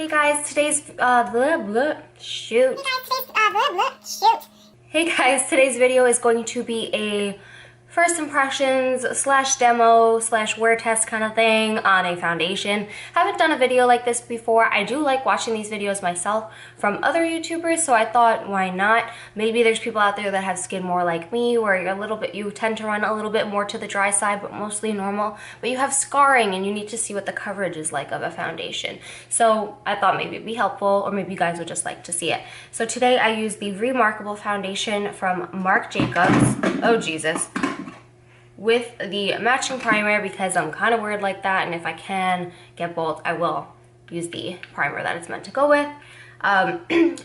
Hey guys, today's shoot. Hey guys, today's video is going to be a first impressions slash demo slash wear test kind of thing on a foundation. Haven't done a video like this before. I do like watching these videos myself from other YouTubers, so I thought, why not? Maybe there's people out there that have skin more like me, where you tend to run a little bit more to the dry side, but mostly normal. But you have scarring and you need to see what the coverage is like of a foundation. So I thought maybe it'd be helpful, or maybe you guys would just like to see it. So today I use the Remarkable Foundation from Marc Jacobs. Oh Jesus. With the matching primer, because I'm kind of weird like that, and if I can get both, I will use the primer that it's meant to go with.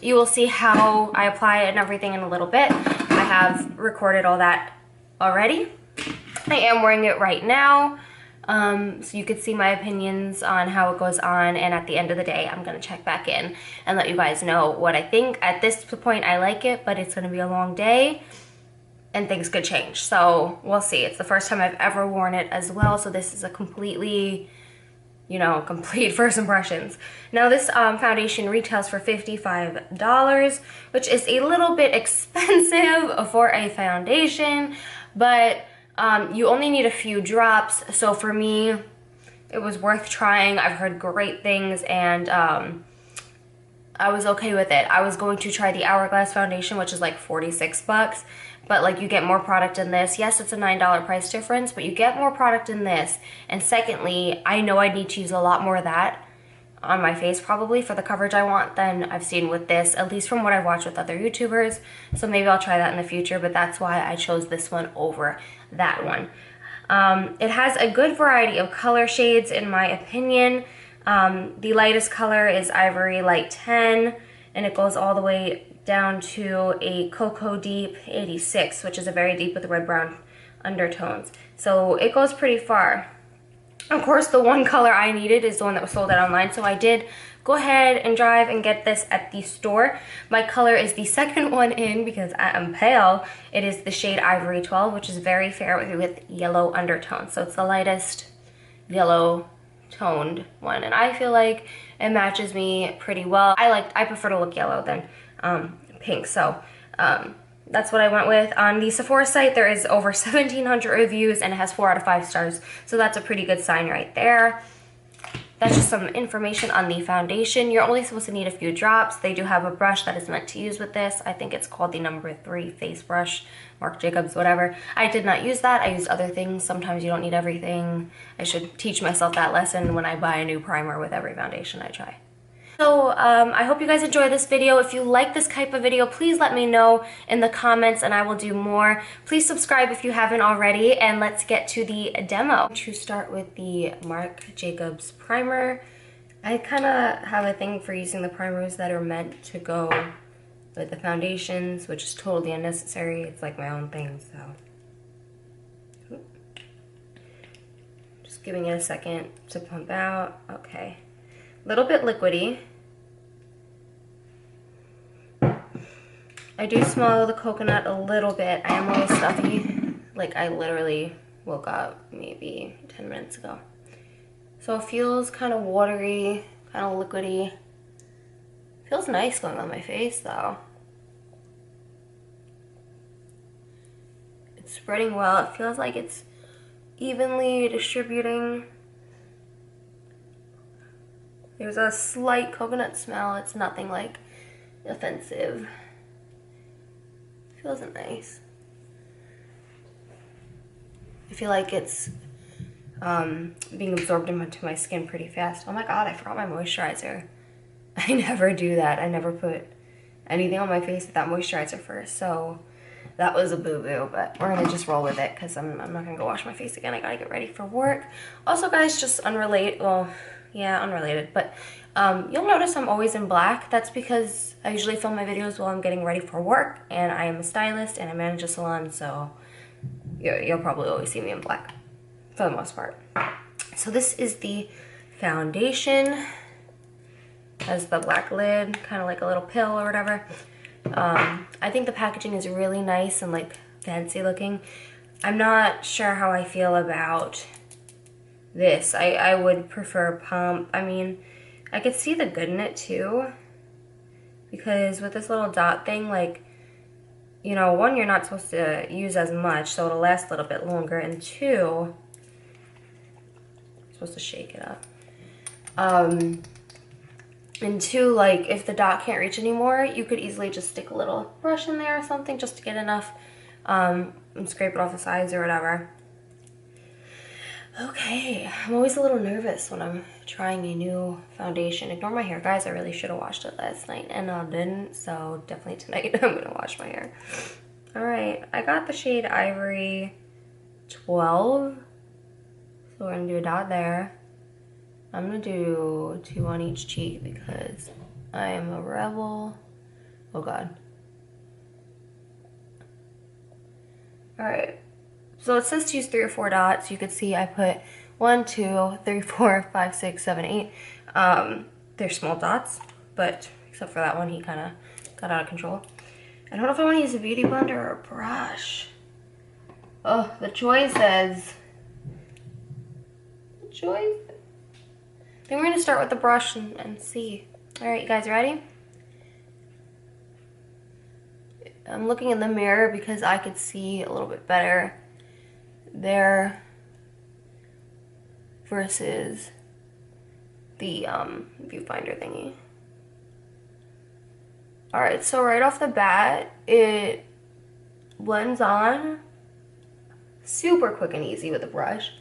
You will see how I apply it and everything in a little bit. I have recorded all that already. I am wearing it right now, so you could see my opinions on how it goes on, and at the end of the day, I'm going to check back in and let you guys know what I think. At this point, I like it, but it's going to be a long day, and things could change, so we'll see. It's the first time I've ever worn it as well, so this is a completely, complete first impressions. Now this foundation retails for $55, which is a little bit expensive for a foundation, but you only need a few drops, so for me, it was worth trying. I've heard great things, and I was okay with it. I was going to try the Hourglass foundation, which is like 46 bucks, but like you get more product in this. Yes, it's a $9 price difference, but you get more product in this. And secondly, I know I need to use a lot more of that on my face probably for the coverage I want than I've seen with this, at least from what I've watched with other YouTubers. So maybe I'll try that in the future, but that's why I chose this one over that one. It has a good variety of color shades in my opinion. The lightest color is Ivory Light 10, and it goes all the way down to a Cocoa Deep 86, which is a very deep with red-brown undertones. So it goes pretty far. Of course, the one color I needed is the one that was sold out online, so I did go ahead and drive and get this at the store. My color is the second one in because I am pale. It is the shade Ivory 12, which is very fair with yellow undertones. So it's the lightest yellow toned one, and I feel like it matches me pretty well. I prefer to look yellow than pink, so that's what I went with. On the Sephora site, there is over 1,700 reviews, and it has 4 out of 5 stars, so that's a pretty good sign right there. That's just some information on the foundation. You're only supposed to need a few drops. They do have a brush that is meant to use with this. I think it's called the number 3 face brush, Marc Jacobs, whatever. I did not use that. I used other things. Sometimes you don't need everything. I should teach myself that lesson when I buy a new primer with every foundation I try. So I hope you guys enjoy this video. If you like this type of video, please let me know in the comments and I will do more. Please subscribe if you haven't already, and let's get to the demo. To start with the Marc Jacobs primer, I kind of have a thing for using the primers that are meant to go with the foundations, which is totally unnecessary. It's like my own thing, so. Just giving it a second to pump out. Okay. Little bit liquidy. I do smell the coconut a little bit. I am a little stuffy. Like I literally woke up maybe 10 minutes ago. So it feels kind of watery, kind of liquidy. Feels nice going on my face though. It's spreading well. It feels like it's evenly distributing. There's a slight coconut smell. It's nothing like offensive. Feels nice. I feel like it's being absorbed into my skin pretty fast. Oh my god, I forgot my moisturizer. I never do that. I never put anything on my face without moisturizer first. So that was a boo-boo, but we're gonna just roll with it because I'm not gonna go wash my face again. I gotta get ready for work. Also guys, just unrelated, well, yeah, unrelated, but you'll notice I'm always in black. That's because I usually film my videos while I'm getting ready for work, and I am a stylist and I manage a salon, so you'll probably always see me in black for the most part. So this is the foundation. Has the black lid, kind of like a little pill or whatever. I think the packaging is really nice and like fancy looking. I'm not sure how I feel about this. I would prefer pump. I mean, I could see the good in it too, because with this little dot thing, like, you know, one, you're not supposed to use as much, so it'll last a little bit longer, and two, you're supposed to shake it up. And two, like, if the dot can't reach anymore, you could easily just stick a little brush in there or something just to get enough, and scrape it off the sides or whatever. Okay, I'm always a little nervous when I'm trying a new foundation. Ignore my hair, guys. I really should have washed it last night and I didn't, so definitely tonight I'm gonna wash my hair. All right, I got the shade Ivory 12, so we're gonna do a dot there. I'm gonna do 2 on each cheek because I am a rebel. Oh God. All right. So it says to use 3 or 4 dots. You could see I put 1, 2, 3, 4, 5, 6, 7, 8. They're small dots, but except for that one, he kind of got out of control. I don't know if I want to use a beauty blender or a brush. Oh, the choice says. The choice. I think we're going to start with the brush and see. All right, you guys ready? I'm looking in the mirror because I could see a little bit better there versus the viewfinder thingy. All right, so right off the bat, it blends on super quick and easy with a brush.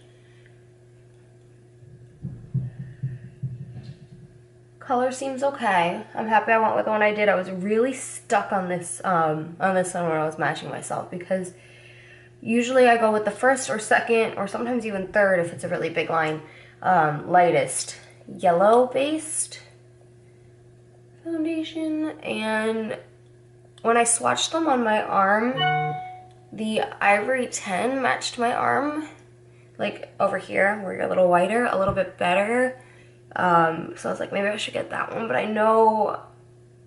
Color seems okay. I'm happy I went with the one I did. I was really stuck on this one when I was matching myself because usually I go with the first or second or sometimes even third if it's a really big line, lightest yellow-based foundation. And when I swatched them on my arm, the Ivory 10 matched my arm, like over here where you're a little whiter, a little bit better. So I was like, maybe I should get that one, but I know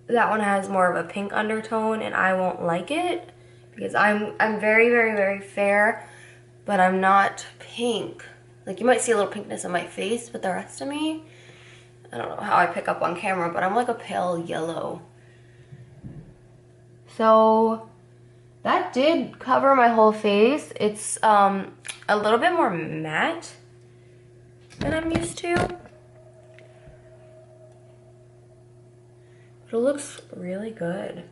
that one has more of a pink undertone and I won't like it. Because I'm very, very, very fair, but I'm not pink. Like, you might see a little pinkness in my face, but the rest of me, I don't know how I pick up on camera, but I'm like a pale yellow. So that did cover my whole face. It's a little bit more matte than I'm used to. But it looks really good.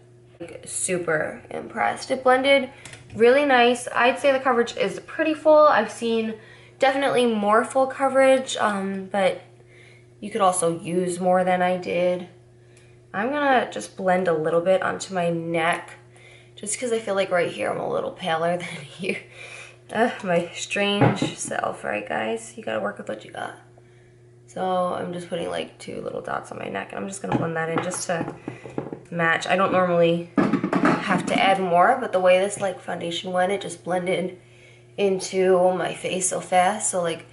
Super impressed. It blended really nice. I'd say the coverage is pretty full. I've seen definitely more full coverage, but you could also use more than I did. I'm gonna just blend a little bit onto my neck just because I feel like right here I'm a little paler than here. My strange self, right guys? You gotta work with what you got. So I'm just putting like 2 little dots on my neck and I'm just gonna blend that in just to match. I don't normally have to add more, but the way this like foundation went, it just blended into my face so fast. So like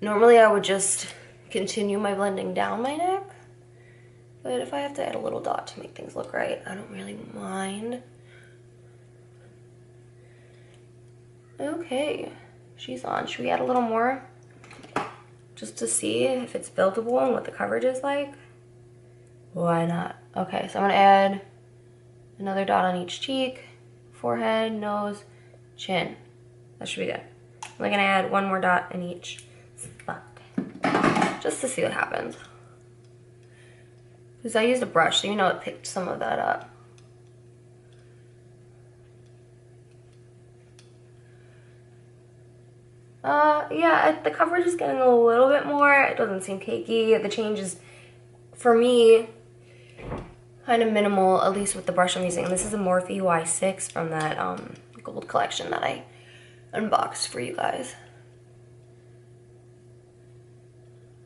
normally I would just continue my blending down my neck, but if I have to add a little dot to make things look right, I don't really mind. Okay, she's on. Should we add a little more just to see if it's buildable and what the coverage is like? Why not? Okay, so I'm gonna add another dot on each cheek, forehead, nose, chin. That should be good. I'm gonna add 1 more dot in each spot, just to see what happens. Because I used a brush, so you know it picked some of that up. Yeah, the coverage is getting a little bit more. It doesn't seem cakey. The change is, for me, kind of minimal, at least with the brush I'm using. This is a Morphe Y6 from that gold collection that I unboxed for you guys.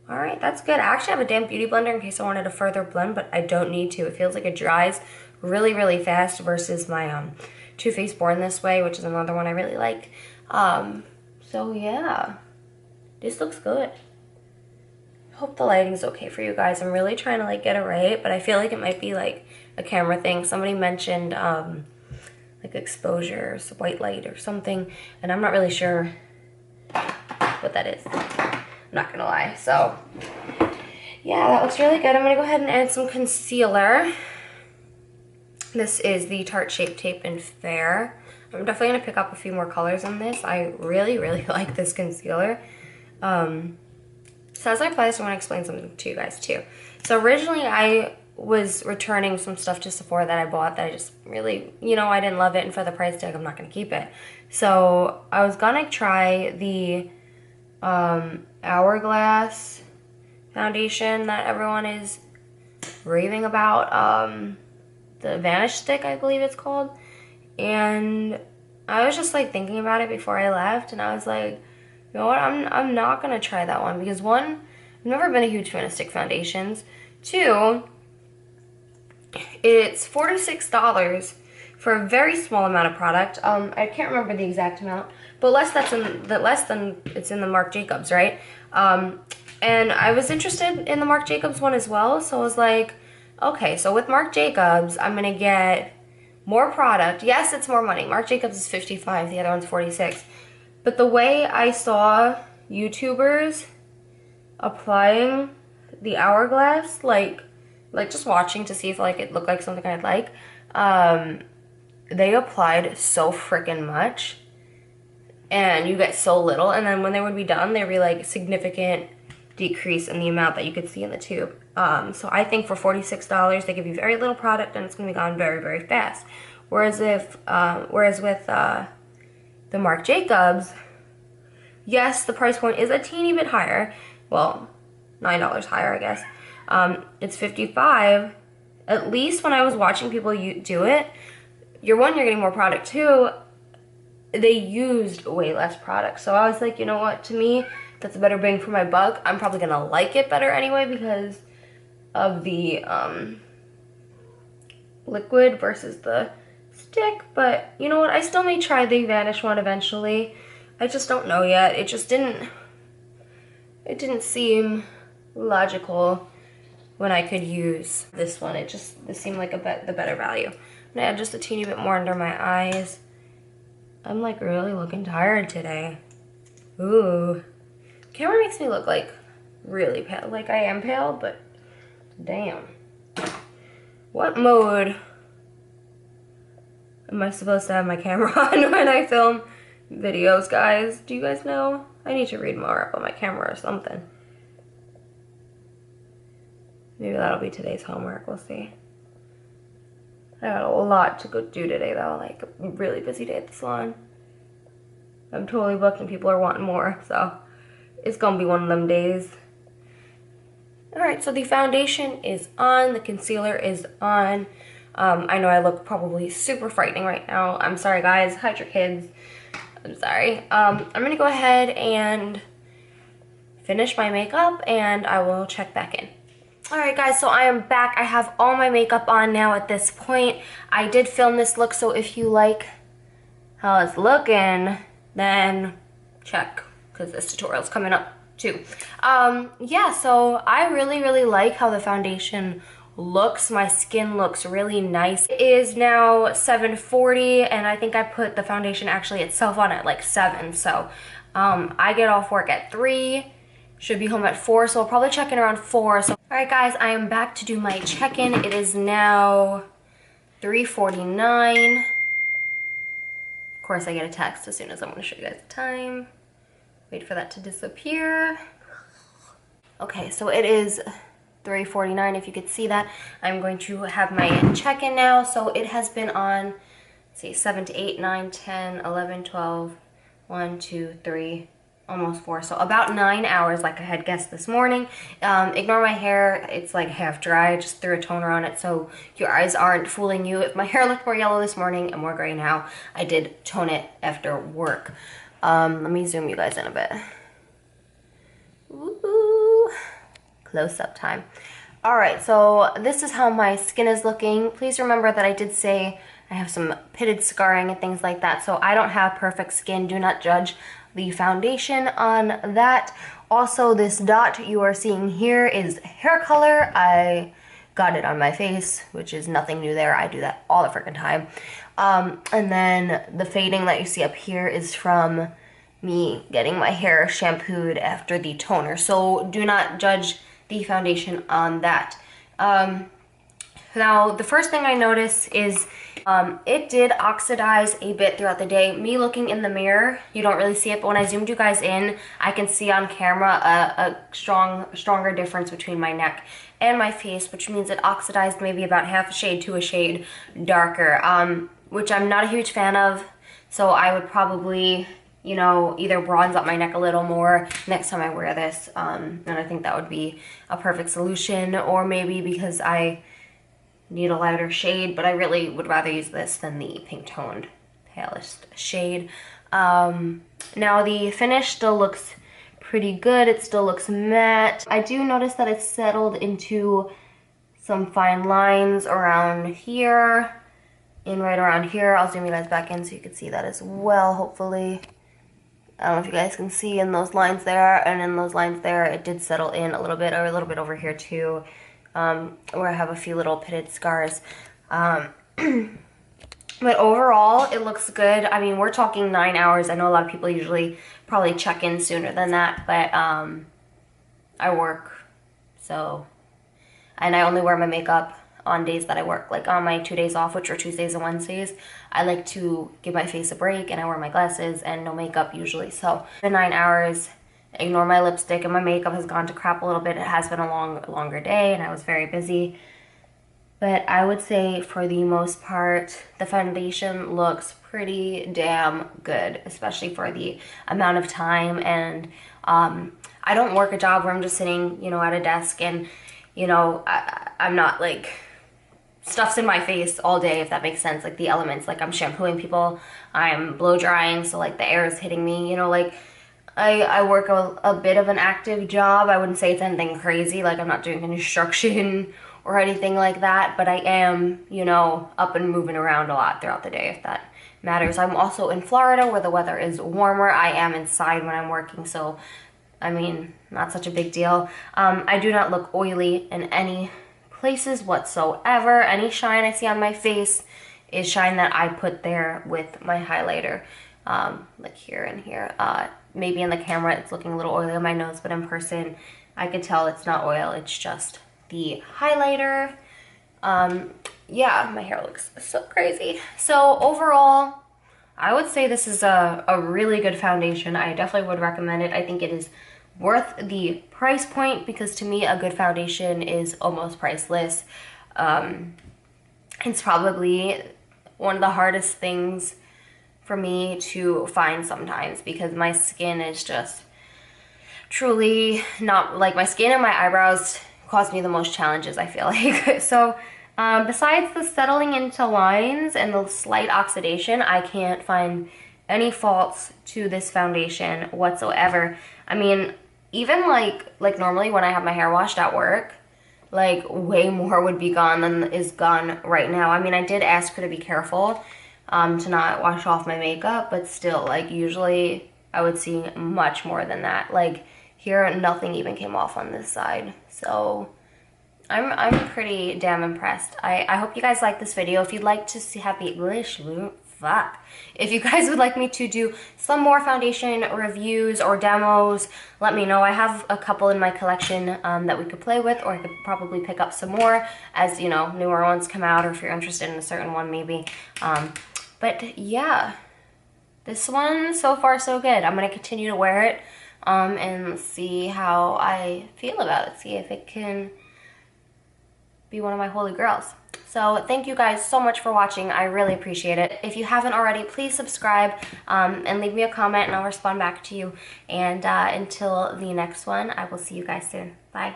All right, that's good. I actually have a damp beauty blender in case I wanted to further blend, but I don't need to. It feels like it dries really, really fast versus my Too Faced Born This Way, which is another one I really like. So yeah, this looks good. Hope the lighting's okay for you guys. I'm really trying to like get it right, but I feel like it might be like a camera thing. Somebody mentioned like exposure, white light or something, and I'm not really sure what that is. I'm not gonna lie. So yeah, that looks really good. I'm gonna go ahead and add some concealer. This is the Tarte Shape Tape in Fair. I'm definitely gonna pick up a few more colors on this. I really, really like this concealer. So as I apply this, I wanna explain something to you guys too. So originally I was returning some stuff to Sephora that I bought that I just really, you know, I didn't love it, and for the price tag, I'm not gonna keep it. So I was gonna try the Hourglass foundation that everyone is raving about. The Vanish Stick, I believe it's called. And I was just like thinking about it before I left, and I was like, you know what, I'm not gonna try that one because one, I've never been a huge fan of stick foundations. Two, it's $46 for a very small amount of product. I can't remember the exact amount, but less than it's in the Marc Jacobs, right? And I was interested in the Marc Jacobs one as well, so I was like, okay, so with Marc Jacobs, I'm gonna get more product. Yes, it's more money. Marc Jacobs is $55, the other one's $46. But the way I saw YouTubers applying the Hourglass, like just watching to see if like it looked like something I'd like, they applied so freaking much, and you get so little, and then when they would be done, there'd be like significant decrease in the amount that you could see in the tube. So I think for $46, they give you very little product, and it's gonna be gone very, very fast. Whereas with the Marc Jacobs, yes, the price point is a teeny bit higher. Well, $9 higher, I guess. It's $55. At least when I was watching people do it, you're getting more product. Two, they used way less product. So I was like, you know what, to me, that's a better bang for my buck. I'm probably gonna like it better anyway because of the liquid versus the stick. But you know what, I still may try the Vanish one eventually. I just don't know yet. It didn't seem logical when I could use this one. This seemed like the better value. I'm gonna add just a teeny bit more under my eyes. I'm like really looking tired today. Ooh. Camera makes me look like really pale. Like I am pale, but damn. What mode am I supposed to have my camera on when I film videos, guys? Do you guys know? I need to read more up on my camera or something. Maybe that'll be today's homework, we'll see. I got a lot to go do today though, like a really busy day at the salon. I'm totally booked and people are wanting more, so it's gonna be one of them days. Alright, so the foundation is on, the concealer is on. I know I look probably super frightening right now. I'm sorry guys, hide your kids. I'm sorry. I'm gonna go ahead and finish my makeup and I will check back in. Alright guys, so I am back. I have all my makeup on now at this point. I did film this look, so if you like how it's looking, then check, because this tutorial's coming up too. Yeah, so I really, really like how the foundation looks. My skin looks really nice. It is now 7:40, and I think I put the foundation actually itself on at like 7, so I get off work at 3. Should be home at 4, so I'll probably check in around 4. So, alright guys, I am back to do my check-in. It is now 3:49. Of course, I get a text as soon as I want to show you guys the time. Wait for that to disappear. Okay, so it is 3:49, if you could see that. I'm going to have my check-in now. So it has been on, let's see, 7 to 8, 9, 10, 11, 12, 1, 2, 3, almost 4, so about 9 hours like I had guessed this morning. Ignore my hair, it's like half dry. I just threw a toner on it so your eyes aren't fooling you. If my hair looked more yellow this morning and more gray now, I did tone it after work. Let me zoom you guys in a bit. Woo! Close-up time. Alright, so this is how my skin is looking. Please remember that I did say I have some pitted scarring and things like that, so I don't have perfect skin. Do not judge the foundation on that. Also, this dot you are seeing here is hair color. I got it on my face, which is nothing new there. I do that all the freaking time. And then the fading that you see up here is from me getting my hair shampooed after the toner. So do not judge the foundation on that. Now, the first thing I noticed is it did oxidize a bit throughout the day. Me looking in the mirror, you don't really see it, but when I zoomed you guys in, I can see on camera a stronger difference between my neck and my face, which means it oxidized maybe about half a shade to a shade darker, which I'm not a huge fan of. So I would probably, you know, either bronze up my neck a little more next time I wear this, and I think that would be a perfect solution, or maybe because I need a lighter shade, but I really would rather use this than the pink toned palest shade. Now the finish still looks pretty good. It still looks matte. I do notice that it's settled into some fine lines around here and right around here. I'll zoom you guys back in so you can see that as well, hopefully. I don't know if you guys can see in those lines there, and in those lines there, it did settle in a little bit, or a little bit over here too, where I have a few little pitted scars. But overall, it looks good. I mean, we're talking 9 hours. I know a lot of people usually probably check in sooner than that, but I work, so, and I only wear my makeup on days that I work. Like on my 2 days off, which are Tuesdays and Wednesdays, I like to give my face a break, and I wear my glasses and no makeup usually. So the 9 hours, ignore my lipstick, and my makeup has gone to crap a little bit. It has been a longer day, and I was very busy. But I would say for the most part, the foundation looks pretty damn good, especially for the amount of time. And I don't work a job where I'm just sitting, you know, at a desk, and, you know, I'm not like stuff's in my face all day, if that makes sense. Like the elements, like I'm shampooing people, I'm blow drying, so like the air is hitting me, you know, like I work a bit of an active job. I wouldn't say it's anything crazy, like I'm not doing construction or anything like that, but I am, you know, up and moving around a lot throughout the day, if that matters. I'm also in Florida where the weather is warmer. I am inside when I'm working, so I mean, not such a big deal. I do not look oily in any places whatsoever. Any shine I see on my face is shine that I put there with my highlighter, like here and here. Maybe in the camera it's looking a little oily on my nose, but in person I could tell it's not oil, it's just the highlighter. Yeah, my hair looks so crazy. So overall, I would say this is a really good foundation. I definitely would recommend it. I think it is worth the price point, because to me a good foundation is almost priceless. It's probably one of the hardest things for me to find sometimes, because my skin is just truly not, like, my skin and my eyebrows cause me the most challenges, I feel like. So besides the settling into lines and the slight oxidation, I can't find any faults to this foundation whatsoever. I mean, even like normally when I have my hair washed at work, like way more would be gone than is gone right now. I mean, I did ask her to be careful to not wash off my makeup, but still, like, usually I would see much more than that. Like here, nothing even came off on this side. So I'm pretty damn impressed. I hope you guys like this video. If you'd like to see if you guys would like me to do some more foundation reviews or demos, let me know. I have a couple in my collection that we could play with, or I could probably pick up some more as, you know, newer ones come out, or if you're interested in a certain one maybe. But yeah, this one, so far so good. I'm going to continue to wear it and see how I feel about it, see if it can be one of my holy grails. So thank you guys so much for watching. I really appreciate it. If you haven't already, please subscribe and leave me a comment, and I'll respond back to you. And until the next one, I will see you guys soon. Bye.